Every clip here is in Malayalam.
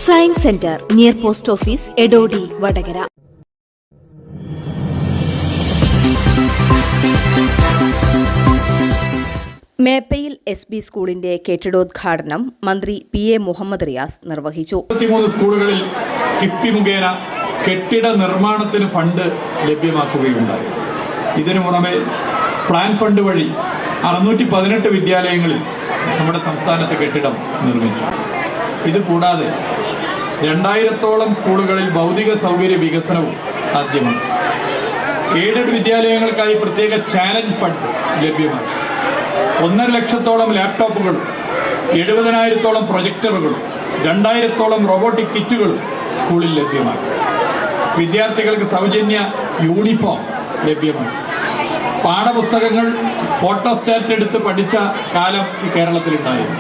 Science centre near post office Edodi Vadakara. Meppayil SB സ്കൂളിന്റെ കെട്ടിടോദ്ഘാടനം മന്ത്രി PA മുഹമ്മദ് റിയാസ് നിർവഹിച്ചു. 33 സ്കൂളുകളിൽ കിഫ്ബി മുഖേന കെട്ടിട നിർമ്മാണത്തിന് ഫണ്ട് ലഭ്യമാക്കുകയുണ്ടായി. ഇതിനു പുറമെ പ്ലാൻ ഫണ്ട് വഴി 618 വിദ്യാലയങ്ങളിൽ നമ്മുടെ സംസ്ഥാനത്ത് കെട്ടിടം നിർമ്മിച്ചു. ഇത് കൂടാതെ 2000-ഓളം സ്കൂളുകളിൽ ഭൗതിക സൗകര്യ വികസനവും സാധ്യമാണ്. എയ്ഡഡ് വിദ്യാലയങ്ങൾക്കായി പ്രത്യേക ചാലഞ്ച് ഫണ്ട് ലഭ്യമാണ്. 1.5 ലക്ഷത്തോളം ലാപ്ടോപ്പുകളും 70,000-ഓളം പ്രൊജക്ടറുകളും 2000-ഓളം റോബോട്ടിക് കിറ്റുകളും സ്കൂളിൽ ലഭ്യമാണ്. വിദ്യാർത്ഥികൾക്ക് സൗജന്യ യൂണിഫോം ലഭ്യമാണ്. പാഠപുസ്തകങ്ങൾ ഫോട്ടോസ്റ്റാറ്റ് എടുത്ത് പഠിച്ച കാലം ഈ കേരളത്തിലുണ്ടായിരുന്നു.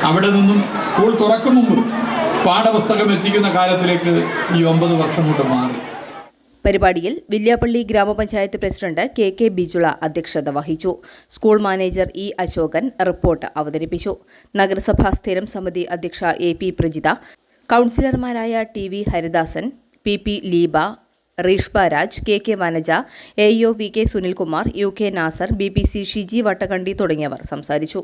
അവിടെ നിന്നും സ്കൂൾ തുറക്കും മുമ്പ് പാഠപുസ്തകം എത്തിക്കുന്ന കാലത്തിലേക്ക് ഈ 9 വർഷം കൊണ്ട് മാറി. പരിപാടിയിൽ വില്യാപ്പള്ളി ഗ്രാമപഞ്ചായത്ത് പ്രസിഡന്റ് KK ബിജുള അധ്യക്ഷത വഹിച്ചു. School manager E Ashokan report അവതരിപ്പിച്ചു. നഗരസഭാ സ്ഥിരം സമിതി അധ്യക്ഷ AP പ്രജിത, കൗൺസിലർമാരായ TV Haridasan, PP Leeba, റീഷ്ബ Raj, KK Vanaja, AEO VK Sunilkumar, UK Nasar, BPC Shiji വട്ടകണ്ടി തുടങ്ങിയവർ സംസാരിച്ചു.